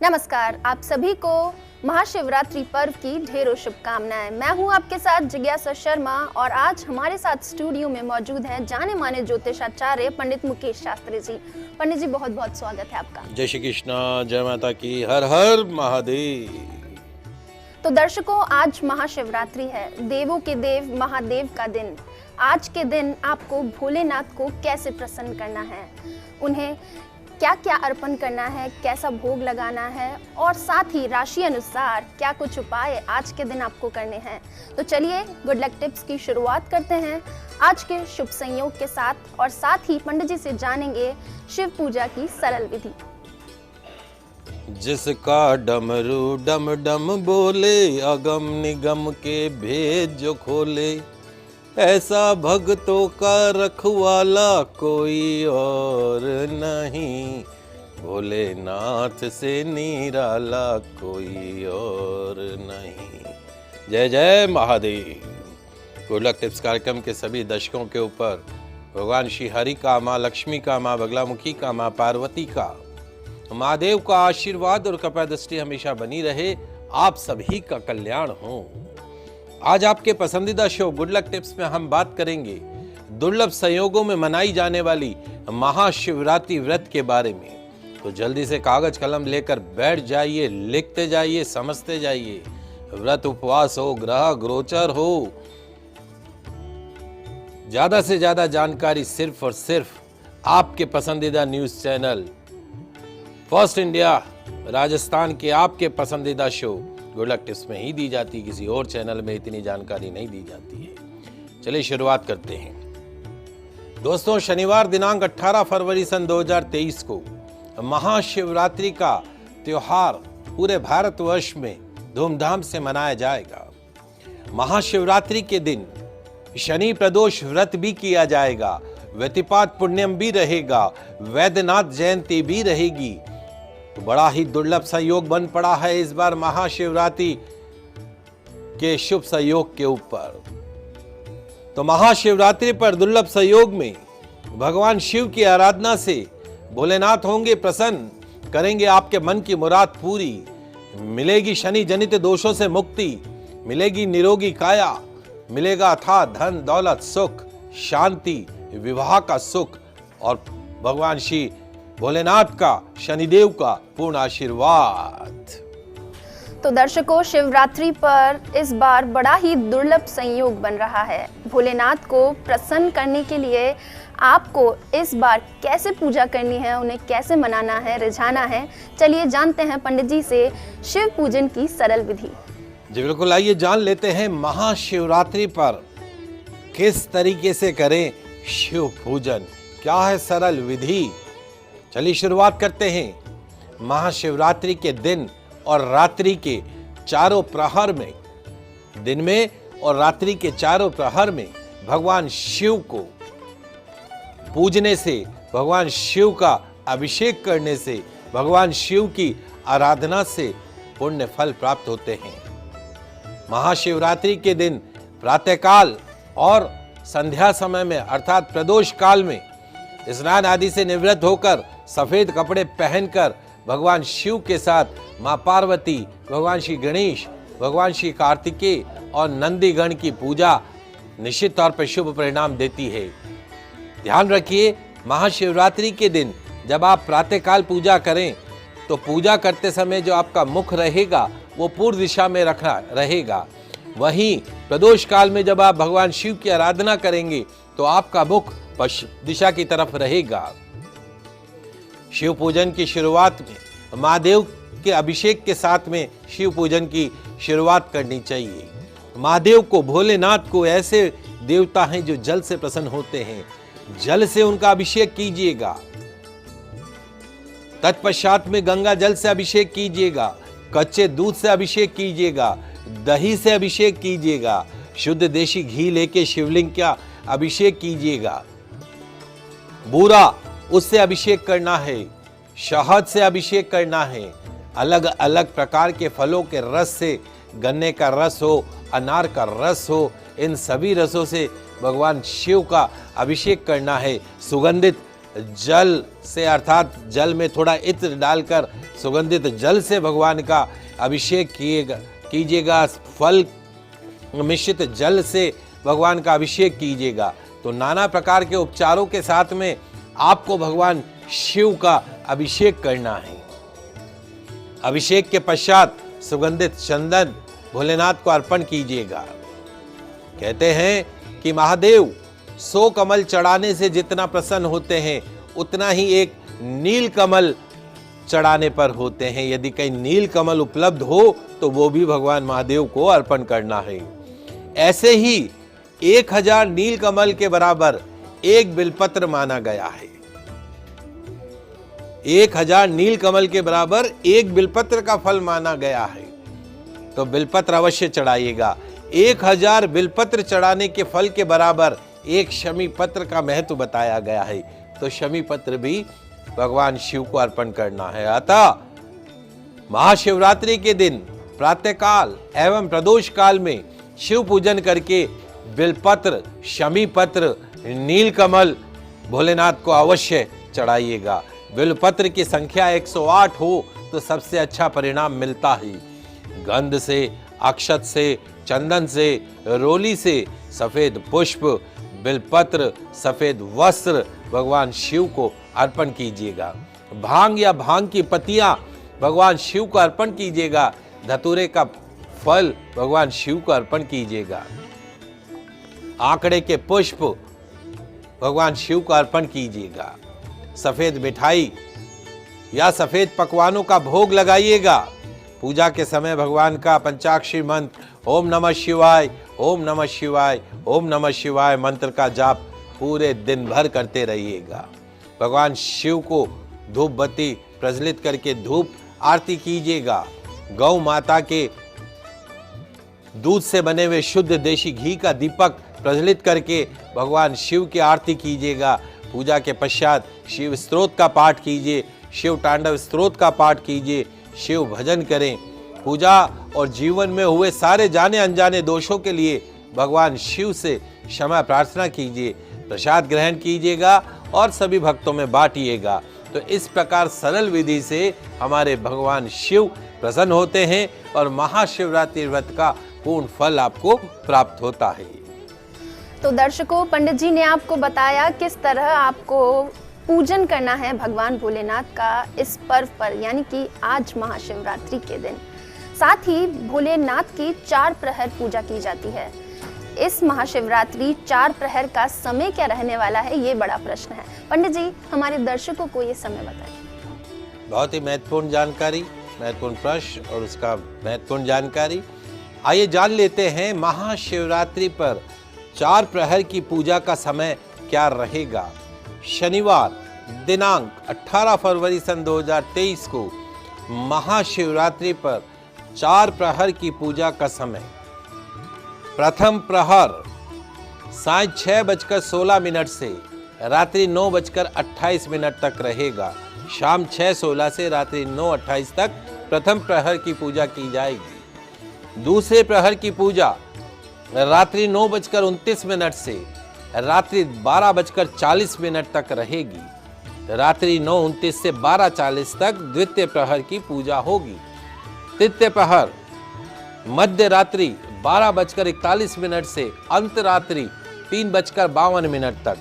नमस्कार, आप सभी को महाशिवरात्रि पर्व की ढेरों शुभकामनाएं। मैं हूं आपके साथ जिज्ञासा शर्मा और आज हमारे साथ स्टूडियो में मौजूद हैं जाने माने ज्योतिषाचार्य पंडित मुकेश शास्त्री जी। पंडित जी, बहुत बहुत स्वागत है आपका। जय श्री कृष्णा, जय माता की, हर हर महादेव। तो दर्शकों, आज महाशिवरात्रि है, देवों के देव महादेव का दिन। आज के दिन आपको भोलेनाथ को कैसे प्रसन्न करना है, उन्हें क्या क्या अर्पण करना है, कैसा भोग लगाना है और साथ ही राशि अनुसार क्या कुछ उपाय आज के दिन आपको करने हैं। तो चलिए गुड लक टिप्स की शुरुआत करते हैं आज के शुभ संयोग के साथ और साथ ही पंडित जी से जानेंगे शिव पूजा की सरल विधि। जिसका डमरू डम डम बोले, अगम निगम के भेद जो खोले, ऐसा भक्तों का रखवाला कोई और नहीं, भोलेनाथ से निराला कोई और नहीं। जय जय महादेव। गुड लक टिप्स कार्यक्रम के सभी दर्शकों के ऊपर भगवान श्री हरि का, माँ लक्ष्मी का, माँ बगलामुखी का, माँ पार्वती का, महादेव का आशीर्वाद और कृपा दृष्टि हमेशा बनी रहे। आप सभी का कल्याण हो। आज आपके पसंदीदा शो गुड लक टिप्स में हम बात करेंगे दुर्लभ संयोगों में मनाई जाने वाली महाशिवरात्रि व्रत के बारे में। तो जल्दी से कागज कलम लेकर बैठ जाइए, लिखते जाइए, समझते जाइए। व्रत उपवास हो, ग्रह गोचर हो, ज्यादा से ज्यादा जानकारी सिर्फ और सिर्फ आपके पसंदीदा news channel first India Rajasthan के आपके पसंदीदा शो गुड लक टिप्स में ही दी जाती, किसी और चैनल में इतनी जानकारी नहीं दी जाती है। चलिए शुरुआत करते हैं। दोस्तों, शनिवार दिनांक 18 फरवरी सन 2023 को महाशिवरात्रि का त्योहार पूरे भारतवर्ष में धूमधाम से मनाया जाएगा। महाशिवरात्रि के दिन शनि प्रदोष व्रत भी किया जाएगा, व्यतिपात पुण्यम भी रहेगा, वैद्यनाथ जयंती भी रहेगी। तो बड़ा ही दुर्लभ संयोग बन पड़ा है इस बार महाशिवरात्रि के शुभ संयोग के ऊपर। तो महाशिवरात्रि पर दुर्लभ संयोग में भगवान शिव की आराधना से भोलेनाथ होंगे प्रसन्न, करेंगे आपके मन की मुराद पूरी, मिलेगी शनि जनित दोषों से मुक्ति, मिलेगी निरोगी काया, मिलेगा अथाह धन दौलत सुख शांति, विवाह का सुख और भगवान श्री भोलेनाथ का, शनिदेव का पूर्ण आशीर्वाद। तो दर्शकों, शिवरात्रि पर इस बार बड़ा ही दुर्लभ संयोग बन रहा है। भोलेनाथ को प्रसन्न करने के लिए आपको इस बार कैसे पूजा करनी है, उन्हें कैसे मनाना है, रिझाना है, चलिए जानते हैं पंडित जी से शिव पूजन की सरल विधि। जी बिल्कुल, आइए जान लेते हैं महाशिवरात्रि पर किस तरीके से करें शिव पूजन, क्या है सरल विधि। चलिए शुरुआत करते हैं। महाशिवरात्रि के दिन और रात्रि के चारों प्रहर में, दिन में और रात्रि के चारों प्रहर में भगवान शिव को पूजने से, भगवान शिव का अभिषेक करने से, भगवान शिव की आराधना से पुण्य फल प्राप्त होते हैं। महाशिवरात्रि के दिन प्रातःकाल और संध्या समय में अर्थात प्रदोष काल में स्नान आदि से निवृत्त होकर सफेद कपड़े पहनकर भगवान शिव के साथ मां पार्वती, भगवान श्री गणेश, भगवान श्री कार्तिकेय और नंदीगण की पूजा निश्चित तौर पर शुभ परिणाम देती है। ध्यान रखिए, महाशिवरात्रि के दिन जब आप प्रातःकाल पूजा करें तो पूजा करते समय जो आपका मुख रहेगा वो पूर्व दिशा में रखना रहेगा। वहीं प्रदोष काल में जब आप भगवान शिव की आराधना करेंगे तो आपका मुख पश्चिम दिशा की तरफ रहेगा। शिव पूजन की शुरुआत में महादेव के अभिषेक के साथ में शिव पूजन की शुरुआत करनी चाहिए। महादेव को, भोलेनाथ को ऐसे देवता हैं जो जल से प्रसन्न होते हैं, जल से उनका अभिषेक कीजिएगा। तत्पश्चात में गंगा जल से अभिषेक कीजिएगा, कच्चे दूध से अभिषेक कीजिएगा, दही से अभिषेक कीजिएगा, शुद्ध देशी घी लेके शिवलिंग का अभिषेक कीजिएगा। बूरा उससे अभिषेक करना है, शहद से अभिषेक करना है, अलग अलग प्रकार के फलों के रस से, गन्ने का रस हो, अनार का रस हो, इन सभी रसों से भगवान शिव का अभिषेक करना है। सुगंधित जल से अर्थात जल में थोड़ा इत्र डालकर सुगंधित जल से भगवान का अभिषेक कीजिएगा। फल मिश्रित जल से भगवान का अभिषेक कीजिएगा। तो नाना प्रकार के उपचारों के साथ में आपको भगवान शिव का अभिषेक करना है। अभिषेक के पश्चात सुगंधित चंदन भोलेनाथ को अर्पण कीजिएगा। कहते हैं कि महादेव 100 कमल चढ़ाने से जितना प्रसन्न होते हैं उतना ही एक नील कमल चढ़ाने पर होते हैं। यदि कहीं नील कमल उपलब्ध हो तो वो भी भगवान महादेव को अर्पण करना है। ऐसे ही 1000 नील कमल के बराबर एक बिलपत्र माना गया है। 1000 नील कमल के बराबर एक बिलपत्र का फल माना गया है। तो बिलपत्र अवश्य चढ़ाइएगा। 1000 बिलपत्र चढ़ाने के फल के बराबर एक शमी पत्र का महत्व बताया गया है। तो शमी पत्र भी भगवान शिव को अर्पण करना है। अतः महाशिवरात्रि के दिन प्रातःकाल एवं प्रदोष काल में शिव पूजन करके बिलपत्र, शमी पत्र, नीलकमल भोलेनाथ को अवश्य चढ़ाइएगा। बिलपत्र की संख्या 108 हो तो सबसे अच्छा परिणाम मिलता है। गंध से, अक्षत से, चंदन से, रोली से, सफेद पुष्प, बिलपत्र, सफेद वस्त्र भगवान शिव को अर्पण कीजिएगा। भांग या भांग की पत्तियां भगवान शिव को अर्पण कीजिएगा। धतूरे का फल भगवान शिव को अर्पण कीजिएगा। आंकड़े के पुष्प भगवान शिव को अर्पण कीजिएगा। सफेद मिठाई या सफेद पकवानों का भोग लगाइएगा। पूजा के समय भगवान का पंचाक्षरी मंत्र ओम नमः शिवाय, ओम नमः शिवाय, ओम नमः शिवाय मंत्र का जाप पूरे दिन भर करते रहिएगा। भगवान शिव को धूप बत्ती प्रज्वलित करके धूप आरती कीजिएगा। गौ माता के दूध से बने हुए शुद्ध देशी घी का दीपक प्रज्वलित करके भगवान शिव की आरती कीजिएगा। पूजा के पश्चात शिव स्तोत्र का पाठ कीजिए, शिव तांडव स्तोत्र का पाठ कीजिए, शिव भजन करें। पूजा और जीवन में हुए सारे जाने अनजाने दोषों के लिए भगवान शिव से क्षमा प्रार्थना कीजिए। प्रसाद ग्रहण कीजिएगा और सभी भक्तों में बांटिएगा। तो इस प्रकार सरल विधि से हमारे भगवान शिव प्रसन्न होते हैं और महाशिवरात्रि व्रत का पूर्ण फल आपको प्राप्त होता है। तो दर्शकों, पंडित जी ने आपको बताया किस तरह आपको पूजन करना है भगवान भोलेनाथ का इस पर्व पर, यानी कि आज महाशिवरात्रि के दिन। साथ ही भोलेनाथ की 4 प्रहर पूजा की जाती है। इस महाशिवरात्रि 4 प्रहर का समय क्या रहने वाला है, ये बड़ा प्रश्न है। पंडित जी, हमारे दर्शकों को ये समय बताएं। बहुत ही महत्वपूर्ण जानकारी, महत्वपूर्ण प्रश्न और उसका महत्वपूर्ण जानकारी। आइए जान लेते हैं महाशिवरात्रि पर 4 प्रहर की पूजा का समय क्या रहेगा। शनिवार दिनांक 18 फरवरी सन 2023 को महाशिवरात्रि पर 4 प्रहर की पूजा का समय। प्रथम प्रहर साय 6:16 से रात्रि 9:28 तक रहेगा। शाम 6:16 से रात्रि 9:28 तक प्रथम प्रहर की पूजा की जाएगी। दूसरे प्रहर की पूजा रात्रि 9:29 से रात्रि 12:40 तक रहेगी। रात्रि 9:29 से 12:40 तक द्वितीय प्रहर की पूजा होगी। तृतीय प्रहर मध्य रात्रि 12:41 से अंतरात्रि 3:52 तक,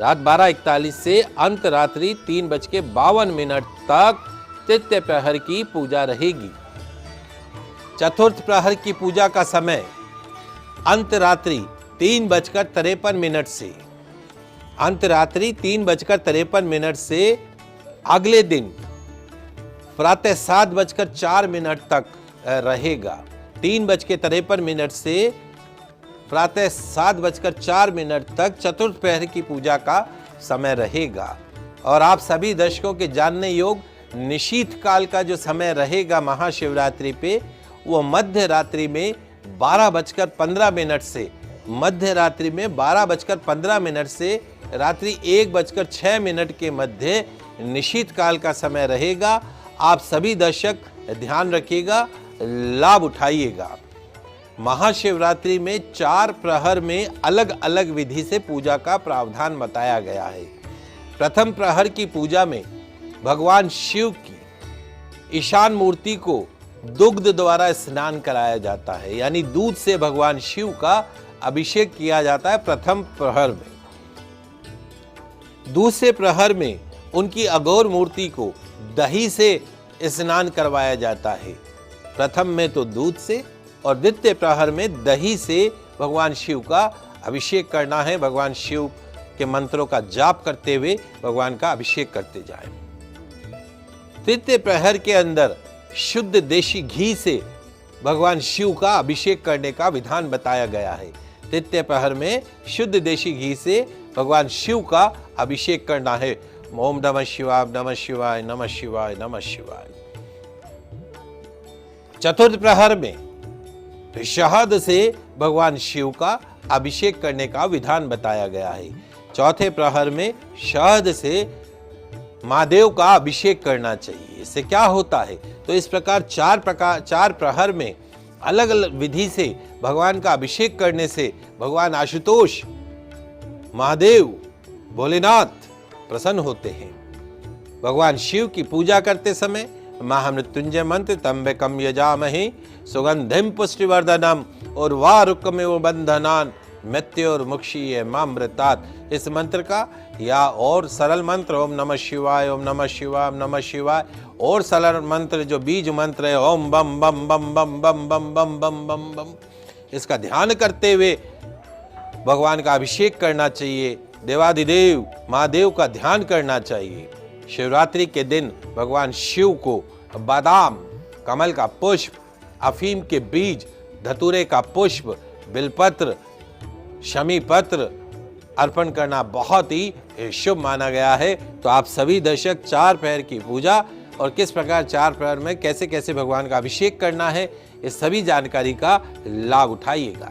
रात 12:41 से अंतरात्रि 3:52 तक तृतीय प्रहर की पूजा रहेगी। चतुर्थ प्रहर की पूजा का समय अंतरात्रि 3:53 से अंतरात्रि 3:53 से अगले दिन प्रातः 7:04 तक रहेगा। 3:53 से प्रातः 7:04 तक चतुर्थ प्रहर की पूजा का समय रहेगा। और आप सभी दर्शकों के जानने योग निशीथ काल का जो समय रहेगा महाशिवरात्रि पे, वो मध्य रात्रि में 12:15 से मध्य रात्रि में 12:15 से रात्रि 1:06 के मध्य निशीथ काल का समय रहेगा। आप सभी दर्शक ध्यान रखिएगा, लाभ उठाइएगा। महाशिवरात्रि में 4 प्रहर में अलग अलग विधि से पूजा का प्रावधान बताया गया है। प्रथम प्रहर की पूजा में भगवान शिव की ईशान मूर्ति को दुग्ध द्वारा स्नान कराया जाता है, यानी दूध से भगवान शिव का अभिषेक किया जाता है प्रथम प्रहर में। दूसरे प्रहर में उनकी अघोर मूर्ति को दही से स्नान करवाया जाता है। प्रथम में तो दूध से और द्वितीय प्रहर में दही से भगवान शिव का अभिषेक करना है। भगवान शिव के मंत्रों का जाप करते हुए भगवान का अभिषेक करते जाएं। तृतीय प्रहर के अंदर शुद्ध देशी घी से भगवान शिव का अभिषेक करने का विधान बताया गया है। तृतीय प्रहर में शुद्ध देशी घी से भगवान शिव का अभिषेक करना है। ओम नमः शिवाय, नमः शिवाय, नमः शिवाय, नमः शिवाय। चतुर्थ प्रहर में शहद से भगवान शिव का अभिषेक करने का विधान बताया गया है। चौथे प्रहर में शहद से महादेव का अभिषेक करना चाहिए। इससे क्या होता है? तो इस प्रकार चार प्रहर में अलग अलग विधि से भगवान का अभिषेक करने से भगवान आशुतोष, महादेव, भोलेनाथ प्रसन्न होते हैं। भगवान शिव की पूजा करते समय महामृत्युंजय मंत्र त्र्यंबकम यजामहे सुगंधिम पुष्टिवर्धनम और वारुकमेव बंधनान मृत्योर्मुक्षीय मामृतात्, इस मंत्र का या और सरल मंत्र ओम नमः शिवाय, ओम नमः शिवाय, ओम नमः शिवाय, और सरल मंत्र जो बीज मंत्र है ओम बम बम बम बम बम बम बम बम बम बम, इसका ध्यान करते हुए भगवान का अभिषेक करना चाहिए। देवाधिदेव महादेव का ध्यान करना चाहिए। शिवरात्रि के दिन भगवान शिव को बादाम, कमल का पुष्प, अफीम के बीज, धतूरे का पुष्प, बिलपत्र, शमी पत्र अर्पण करना बहुत ही शुभ माना गया है। तो आप सभी दर्शक चार प्रहर की पूजा और किस प्रकार चार प्रहर में कैसे कैसे भगवान का अभिषेक करना है, इस सभी जानकारी का लाभ उठाइएगा।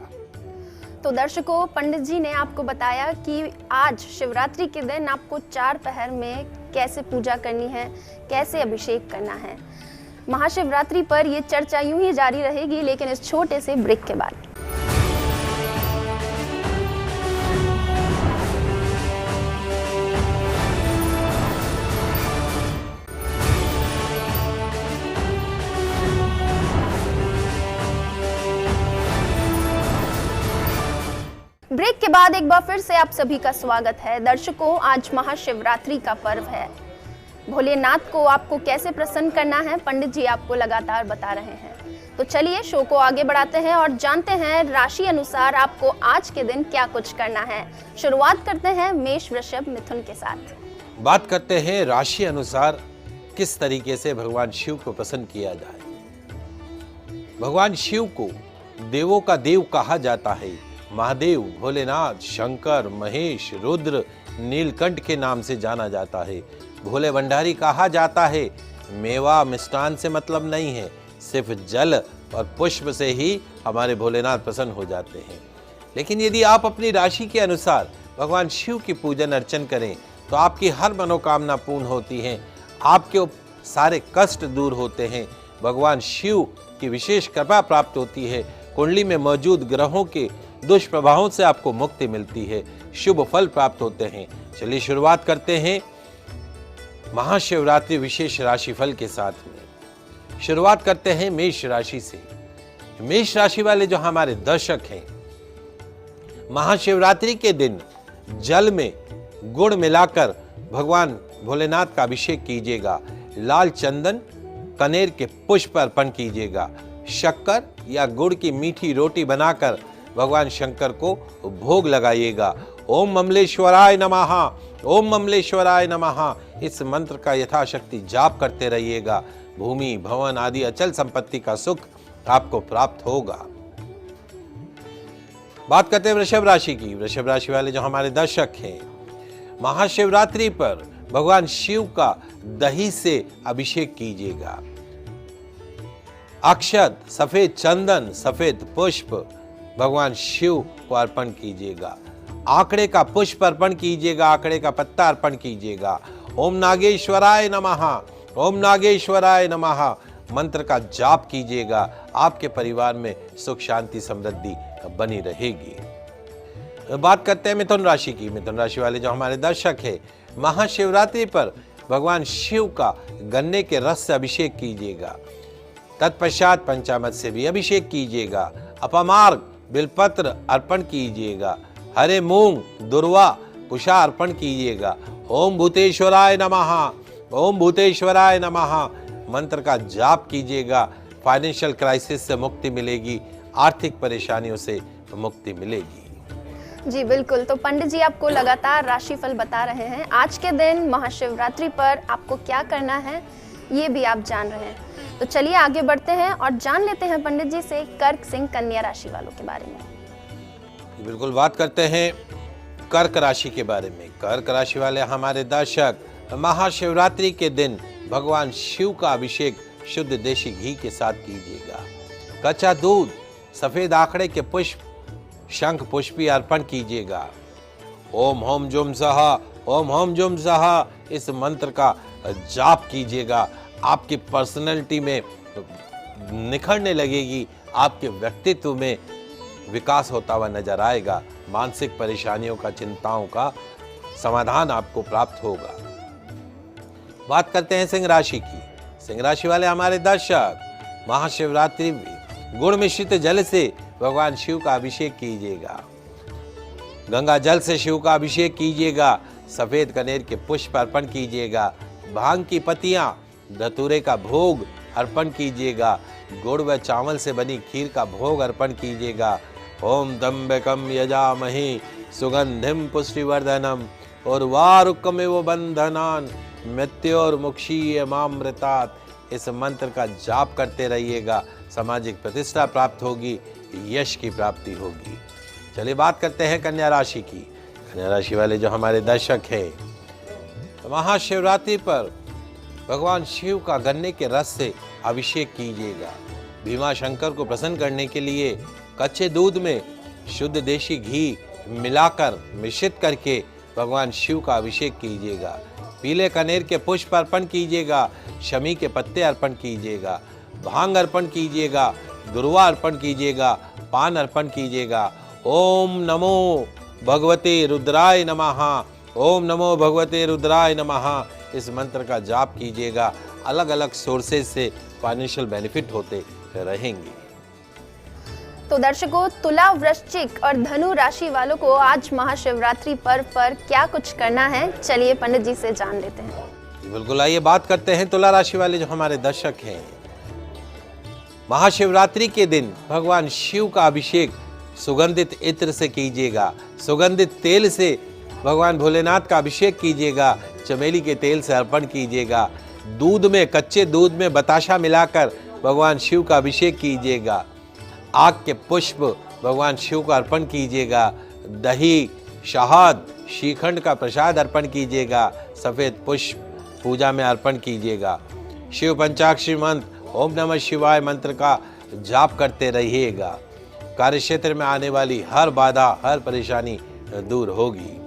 तो दर्शकों, पंडित जी ने आपको बताया कि आज शिवरात्रि के दिन आपको चार प्रहर में कैसे पूजा करनी है, कैसे अभिषेक करना है। महाशिवरात्रि पर ये चर्चा यूं ही जारी रहेगी, लेकिन इस छोटे से ब्रेक के बाद। ब्रेक के बाद एक बार फिर से आप सभी का स्वागत है। दर्शकों, आज महाशिवरात्रि का पर्व है। भोलेनाथ को आपको कैसे प्रसन्न करना है, पंडित जी आपको लगातार बता रहे हैं। तो चलिए शो को आगे बढ़ाते हैं और जानते हैं राशि अनुसार आपको आज के दिन क्या कुछ करना है। शुरुआत करते हैं मेष, वृषभ, मिथुन के साथ। बात करते हैं राशि अनुसार किस तरीके से भगवान शिव को प्रसन्न किया जाए। भगवान शिव को देवों का देव कहा जाता है। महादेव, भोलेनाथ, शंकर, महेश, रुद्र, नीलकंठ के नाम से जाना जाता है। भोले भंडारी कहा जाता है। मेवा मिष्टान से मतलब नहीं है, सिर्फ जल और पुष्प से ही हमारे भोलेनाथ प्रसन्न हो जाते हैं। लेकिन यदि आप अपनी राशि के अनुसार भगवान शिव की पूजन अर्चन करें तो आपकी हर मनोकामना पूर्ण होती है, आपके सारे कष्ट दूर होते हैं, भगवान शिव की विशेष कृपा प्राप्त होती है, कुंडली में मौजूद ग्रहों के दुष्प्रभावों से आपको मुक्ति मिलती है, शुभ फल प्राप्त होते हैं। चलिए शुरुआत करते हैं महाशिवरात्रि विशेष राशिफल के साथ में। शुरुआत करते हैं मेष राशि से। मेष राशि वाले जो हमारे दर्शक हैं, महाशिवरात्रि के दिन जल में गुड़ मिलाकर भगवान भोलेनाथ का अभिषेक कीजिएगा। लाल चंदन, कनेर के पुष्प अर्पण कीजिएगा। शक्कर या गुड़ की मीठी रोटी बनाकर भगवान शंकर को भोग लगाइएगा। ओम ममलेश्वराय नमः, ओम ममलेश्वराय नमः, इस मंत्र का यथाशक्ति जाप करते रहिएगा। भूमि, भवन आदि अचल संपत्ति का सुख आपको प्राप्त होगा। बात करते हैं वृषभ राशि की। वृषभ राशि वाले जो हमारे दर्शक हैं, महाशिवरात्रि पर भगवान शिव का दही से अभिषेक कीजिएगा। अक्षत, सफेद चंदन, सफेद पुष्प भगवान शिव को अर्पण कीजिएगा। आंकड़े का पुष्प अर्पण कीजिएगा, आंकड़े का पत्ता अर्पण कीजिएगा। ओम नागेश्वराय नमः, ओम नागेश्वराय नमः मंत्र का जाप कीजिएगा। आपके परिवार में सुख शांति समृद्धि बनी रहेगी। बात करते हैं मिथुन राशि की। मिथुन राशि वाले जो हमारे दर्शक हैं, महाशिवरात्रि पर भगवान शिव का गन्ने के रस से अभिषेक कीजिएगा। तत्पश्चात पंचामृत से भी अभिषेक कीजिएगा। अपमार्ग बिलपत्र अर्पण कीजिएगा। हरे मूंग दुर्वा कुशा अर्पण कीजिएगा। ओम भूतेश्वराय नमः, ओम भूतेश्वराय नमः मंत्र का जाप कीजिएगा। फाइनेंशियल क्राइसिस से मुक्ति मिलेगी, आर्थिक परेशानियों से मुक्ति मिलेगी। जी बिल्कुल। तो पंडित जी आपको लगातार राशिफल बता रहे हैं। आज के दिन महाशिवरात्रि पर आपको क्या करना है ये भी आप जान रहे हैं। तो चलिए आगे बढ़ते हैं और जान लेते हैं पंडित जी से कर्क सिंह कन्या राशि वालों के बारे में। बिल्कुल, बात करते हैं कर्क राशि के बारे में। कर्क राशि वाले हमारे दर्शक, महाशिवरात्रि के दिन भगवान शिव का अभिषेक शुद्ध देशी घी के साथ कीजिएगा। कच्चा दूध, सफेद आंकड़े के पुष्प, शंख पुष्पी अर्पण कीजिएगा। ओम होम जुम सहा, ओम होम जुम सहा इस मंत्र का जाप कीजिएगा। आपकी पर्सनैलिटी में निखरने लगेगी, आपके व्यक्तित्व में विकास होता हुआ नजर आएगा। मानसिक परेशानियों का, चिंताओं का समाधान आपको प्राप्त होगा। बात करते हैं सिंह राशि की। सिंह राशि वाले हमारे दर्शक, महाशिवरात्रि में गुड़ मिश्रित जल से भगवान शिव का अभिषेक कीजिएगा। गंगा जल से शिव का अभिषेक कीजिएगा। सफेद कनेर के पुष्प अर्पण कीजिएगा। भांग की पत्तियां, धतूरे का भोग अर्पण कीजिएगा। गुड़ व चावल से बनी खीर का भोग अर्पण कीजिएगा। ओम त्र्यंबकम यजामहे सुगंधिम पुष्टिवर्धनम उर्वारुकमिव बंधनान मृत्योर्मुक्षीयमामृतात् इस मंत्र का जाप करते रहिएगा। सामाजिक प्रतिष्ठा प्राप्त होगी, यश की प्राप्ति होगी। चलिए बात करते हैं कन्या राशि की। कन्या राशि वाले जो हमारे दर्शक हैं, तो महाशिवरात्रि पर भगवान शिव का गन्ने के रस से अभिषेक कीजिएगा। भीमा शंकर को प्रसन्न करने के लिए कच्चे दूध में शुद्ध देशी घी मिलाकर मिश्रित करके भगवान शिव का अभिषेक कीजिएगा। पीले कनेर के पुष्प अर्पण कीजिएगा। शमी के पत्ते अर्पण कीजिएगा। भांग अर्पण कीजिएगा। दुर्वा अर्पण कीजिएगा। पान अर्पण कीजिएगा। ओम नमो भगवते रुद्राय नमः, ओम नमो भगवते रुद्राय नमः इस मंत्र का जाप कीजिएगा। अलग अलग सोर्सेज से फाइनेंशियल बेनिफिट होते रहेंगे। तो दर्शकों, तुला, वृश्चिक और धनु राशि वालों को आज महाशिवरात्रि पर्व पर क्या कुछ करना है, चलिए पंडित जी से जान लेते हैं। बिल्कुल, आइए बात करते हैं तुला राशि वाले जो हमारे दर्शक हैं। महाशिवरात्रि के दिन भगवान शिव का अभिषेक सुगंधित इत्र से कीजिएगा। सुगंधित तेल से भगवान भोलेनाथ का अभिषेक कीजिएगा। चमेली के तेल से अर्पण कीजिएगा। दूध में, कच्चे दूध में बताशा मिलाकर भगवान शिव का अभिषेक कीजिएगा। आग के पुष्प भगवान शिव को अर्पण कीजिएगा। दही, शहद, श्रीखंड का प्रसाद अर्पण कीजिएगा। सफेद पुष्प पूजा में अर्पण कीजिएगा। शिव पंचाक्षरी मंत्र ओम नमः शिवाय मंत्र का जाप करते रहिएगा। कार्यक्षेत्र में आने वाली हर बाधा, हर परेशानी दूर होगी।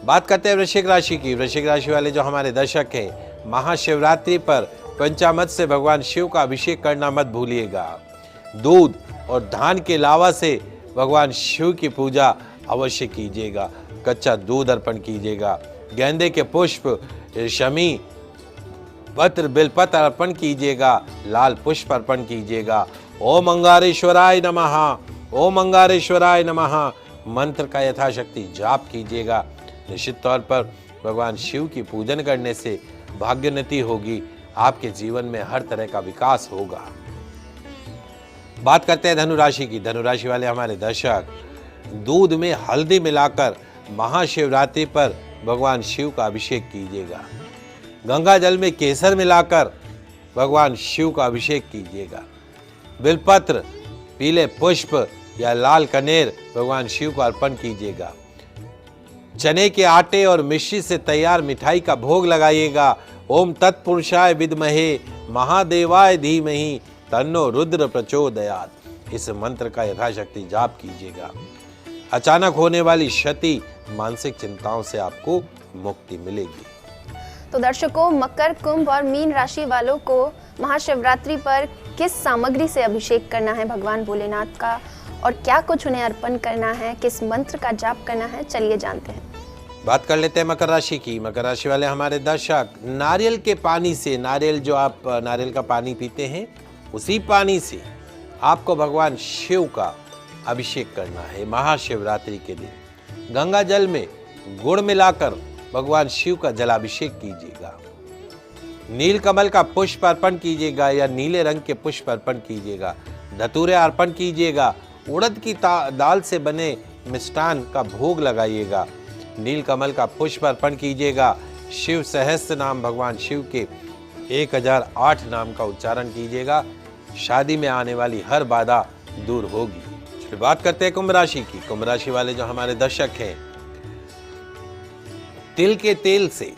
बात करते हैं वृश्चिक राशि की। वृश्चिक राशि वाले जो हमारे दर्शक हैं, महाशिवरात्रि पर पंचामृत से भगवान शिव का अभिषेक करना मत भूलिएगा। दूध और धान के लावा से भगवान शिव की पूजा अवश्य कीजिएगा। कच्चा दूध अर्पण कीजिएगा। गेंदे के पुष्प, शमी पत्र, बेलपत्र अर्पण कीजिएगा। लाल पुष्प अर्पण कीजिएगा। ओम अंगारेश्वराय नमः, ओम अंगारेश्वराय नमः मंत्र का यथाशक्ति जाप कीजिएगा। निश्चित तौर पर भगवान शिव की पूजन करने से भाग्योन्नति होगी। आपके जीवन में हर तरह का विकास होगा। बात करते हैं धनु राशि की। धनु राशि वाले हमारे दर्शक, दूध में हल्दी मिलाकर महाशिवरात्रि पर भगवान शिव का अभिषेक कीजिएगा। गंगा जल में केसर मिलाकर भगवान शिव का अभिषेक कीजिएगा। बिलपत्र, पीले पुष्प या लाल कनेर भगवान शिव को अर्पण कीजिएगा। चने के आटे और मिश्री से तैयार मिठाई का भोग लगाइएगा। ओम तत्पुरुषाय विद्महे महादेवाय धीमहि तन्नो रुद्र प्रचोदयात् इस मंत्र का यथाशक्ति जाप कीजिएगा। अचानक होने वाली क्षति, मानसिक चिंताओं से आपको मुक्ति मिलेगी। तो दर्शकों, मकर, कुंभ और मीन राशि वालों को महाशिवरात्रि पर किस सामग्री से अभिषेक करना है भगवान भोलेनाथ का और क्या कुछ उन्हें अर्पण करना है, किस मंत्र का जाप करना है, चलिए जानते हैं। बात कर लेते हैं मकर राशि की। मकर राशि वाले हमारे दर्शक, नारियल के पानी से, नारियल जो आप नारियल का पानी पीते हैं, उसी पानी से आपको भगवान शिव का अभिषेक करना है महाशिवरात्रि के दिन। गंगा जल में गुड़ मिलाकर भगवान शिव का जलाभिषेक कीजिएगा। नील कमल का पुष्प अर्पण कीजिएगा या नीले रंग के पुष्प अर्पण कीजिएगा। धतूरे अर्पण कीजिएगा। उड़द की दाल से बने मिष्ठान का भोग लगाइएगा। नील कमल का पुष्प अर्पण कीजिएगा। शिव सहस्त्र नाम, भगवान शिव के 1008 नाम का उच्चारण कीजिएगा। शादी में आने वाली हर बाधा दूर होगी। फिर बात करते हैं कुंभ राशि की। कुंभ राशि वाले जो हमारे दर्शक हैं, तिल के तेल से,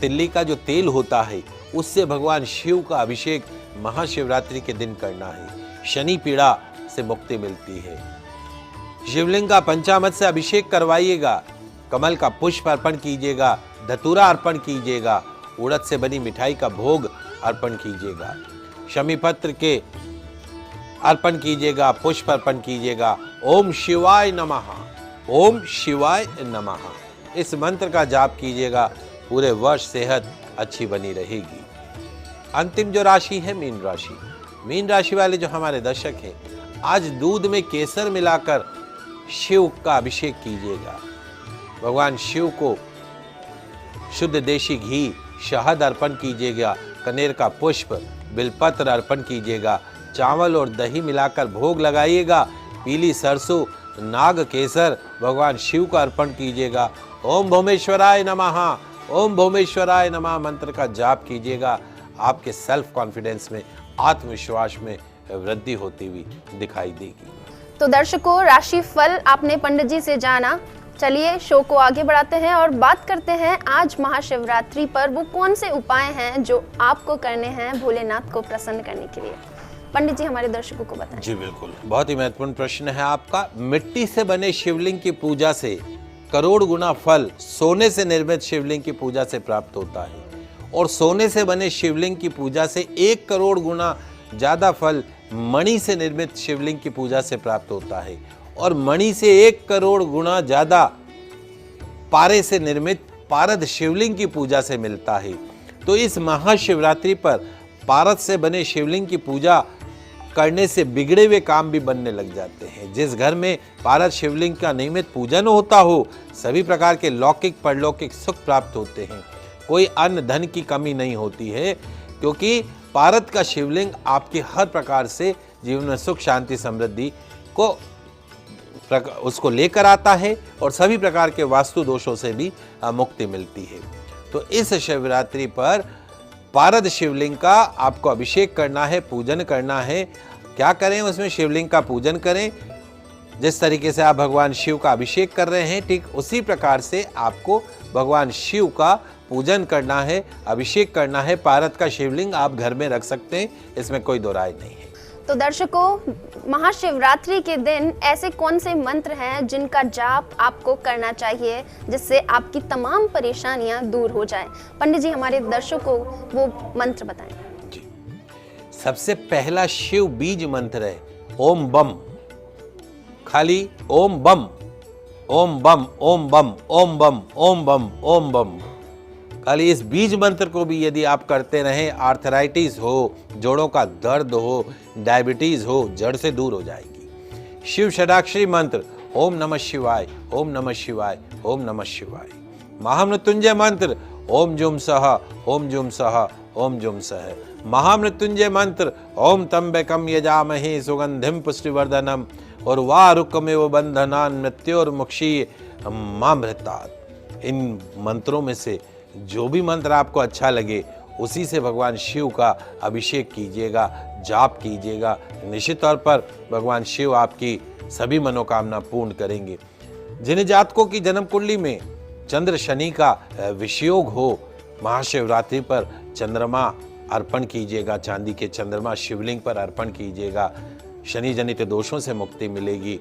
तिल्ली का जो तेल होता है, उससे भगवान शिव का अभिषेक महाशिवरात्रि के दिन करना है। शनि पीड़ा से मुक्ति मिलती है। शिवलिंग का पंचामृत से अभिषेक करवाइएगा। कमल का पुष्प अर्पण कीजिएगा। धतूरा अर्पण कीजिएगा। उड़द से बनी मिठाई का भोग अर्पण कीजिएगा। शमी पत्र के अर्पण कीजिएगा। पुष्प अर्पण कीजिएगा। ओम शिवाय नमः, ओम शिवाय नमः, इस मंत्र का जाप कीजिएगा। पूरे वर्ष सेहत अच्छी बनी रहेगी। अंतिम जो राशि है मीन राशि। मीन राशि वाले जो हमारे दर्शक हैं, आज दूध में केसर मिलाकर शिव का अभिषेक कीजिएगा। भगवान शिव को शुद्ध देशी घी, शहद अर्पण कीजिएगा। कनेर का पुष्प, बिलपत्र अर्पण कीजिएगा। चावल और दही मिलाकर भोग लगाइएगा। पीली सरसों, नाग केसर भगवान शिव का अर्पण कीजिएगा। ओम भौमेश्वराय नमः, ओम भौमेश्वराय नमः मंत्र का जाप कीजिएगा। आपके सेल्फ कॉन्फिडेंस में, आत्मविश्वास में वृद्धि होती हुई दिखाई देगी। तो दर्शकों, राशि फल आपने पंडित जी से जाना। चलिए शो को आगे बढ़ाते हैं और बात करते हैं आज महाशिवरात्रि पर वो कौन से उपाय हैं जो आपको करने हैं भोलेनाथ को प्रसन्न करने के लिए। पंडित जी हमारे दर्शकों को बताएं। जी बिल्कुल, बहुत ही महत्वपूर्ण प्रश्न है आपका। मिट्टी से बने शिवलिंग की पूजा से करोड़ गुना फल सोने से निर्मित शिवलिंग की पूजा से प्राप्त होता है, और सोने से बने शिवलिंग की पूजा से 1 करोड़ गुना ज्यादा फल मणि से निर्मित शिवलिंग की पूजा से प्राप्त होता है, और मणि से 1 करोड़ गुना ज्यादा पारे से निर्मित पारद शिवलिंग की पूजा से मिलता है। तो इस महाशिवरात्रि पर पारद से बने शिवलिंग की पूजा करने से बिगड़े हुए काम भी बनने लग जाते हैं। जिस घर में पारद शिवलिंग का नियमित पूजन होता हो, सभी प्रकार के लौकिक परलौकिक सुख प्राप्त होते हैं। कोई अन्न धन की कमी नहीं होती है, क्योंकि पारद का शिवलिंग आपकी हर प्रकार से जीवन में सुख, शांति, समृद्धि को उसको लेकर आता है, और सभी प्रकार के वास्तु दोषों से भी मुक्ति मिलती है। तो इस शिवरात्रि पर पारद शिवलिंग का आपको अभिषेक करना है, पूजन करना है। क्या करें उसमें? शिवलिंग का पूजन करें। जिस तरीके से आप भगवान शिव का अभिषेक कर रहे हैं, ठीक उसी प्रकार से आपको भगवान शिव का पूजन करना है, अभिषेक करना है। पारद का शिवलिंग आप घर में रख सकते हैं, इसमें कोई दो राय नहीं है। तो दर्शकों, महाशिवरात्रि के दिन ऐसे कौन से मंत्र हैं जिनका जाप आपको करना चाहिए जिससे आपकी तमाम परेशानियां दूर हो जाएं? पंडित जी हमारे दर्शकों को वो मंत्र बताएं। जी, सबसे पहला शिव बीज मंत्र है ओम बम। खाली ओम बम, ओम बम, ओम बम, ओम बम, ओम बम, ओम बम। खाली इस बीज मंत्र को भी यदि आप करते रहें, आर्थराइटिस हो, जोड़ों का दर्द हो, डायबिटीज हो, जड़ से दूर हो जाएगी। शिव षडाक्षरी मंत्र ओम नमः शिवाय, ओम नमः शिवाय, ओम नमः शिवाय। महामृत्युंजय मंत्र ओम जुम सह, ओम जुम सह, ओम जुम सह। महामृत्युंजय मंत्र ओम त्र्यंबकम यजामहे सुगंधिम पुष्टिवर्धनम और वारुकमेव बंधनान मृत्योर्मुक्षी मामृतात्। इन मंत्रों में से जो भी मंत्र आपको अच्छा लगे, उसी से भगवान शिव का अभिषेक कीजिएगा, जाप कीजिएगा। निश्चित तौर पर भगवान शिव आपकी सभी मनोकामना पूर्ण करेंगे। जिन जातकों की जन्म कुंडली में चंद्र शनि का विषयोग हो, महाशिवरात्रि पर चंद्रमा अर्पण कीजिएगा। चांदी के चंद्रमा शिवलिंग पर अर्पण कीजिएगा। शनि जनित दोषों से मुक्ति मिलेगी,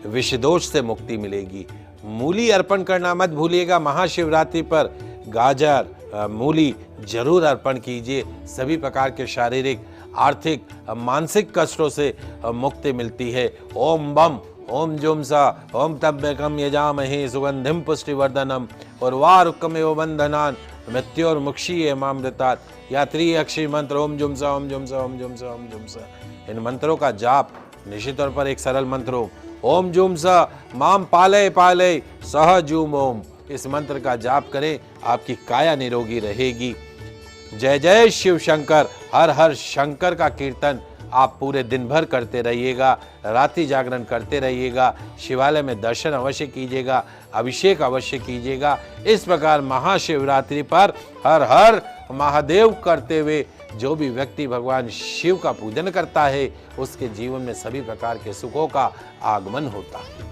विष दोष से मुक्ति मिलेगी। मूली अर्पण करना मत भूलिएगा। महाशिवरात्रि पर गाजर, मूली जरूर अर्पण कीजिए। सभी प्रकार के शारीरिक, आर्थिक, मानसिक कष्टों से मुक्ति मिलती है। ओम बम, ओम जुम सा ओम तब्यकम यजामहे सुगंधिम पुष्टिवर्धनम उर्वारुकमेव बंधनान मृत्योर्मुक्षीय मामृतात्। या त्रिअक्षरी मंत्र ओम जुम सा ओम जुम सा ओम जुम सा ओम जुम सा। इन मंत्रों का जाप निश्चित तौर पर एक सरल मंत्र हो। ओम जुम सा माम पालय पालय सह जुम ओम। इस मंत्र का जाप करें, आपकी काया निरोगी रहेगी। जय जय शिव शंकर, हर हर शंकर का कीर्तन आप पूरे दिन भर करते रहिएगा, रात्रि जागरण करते रहिएगा, शिवालय में दर्शन अवश्य कीजिएगा, अभिषेक अवश्य कीजिएगा। इस प्रकार महाशिवरात्रि पर हर हर महादेव करते हुए जो भी व्यक्ति भगवान शिव का पूजन करता है, उसके जीवन में सभी प्रकार के सुखों का आगमन होता है।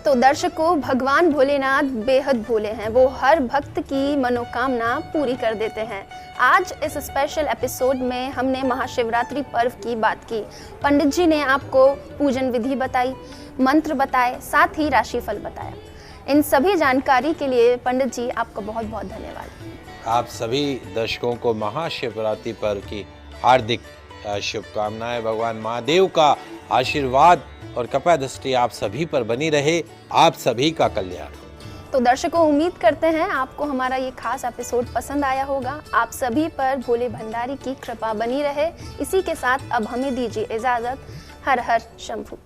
तो दर्शकों, भगवान भोलेनाथ बेहद भोले हैं। वो हर भक्त की मनोकामना पूरी कर देते हैं। आज इस स्पेशल एपिसोड में हमने महाशिवरात्रि पर्व की बात की। पंडित जी ने आपको पूजन विधि बताई, मंत्र बताए, साथ ही राशिफल बताया। इन सभी जानकारी के लिए पंडित जी आपका बहुत बहुत धन्यवाद। आप सभी दर्शकों को महाशिवरात्रि पर्व की हार्दिक शुभकामनाएं। भगवान महादेव का आशीर्वाद और कृपा दृष्टि आप सभी पर बनी रहे। आप सभी का कल्याण। तो दर्शकों, उम्मीद करते हैं आपको हमारा ये खास एपिसोड पसंद आया होगा। आप सभी पर भोले भंडारी की कृपा बनी रहे। इसी के साथ अब हमें दीजिए इजाजत। हर हर शंभू।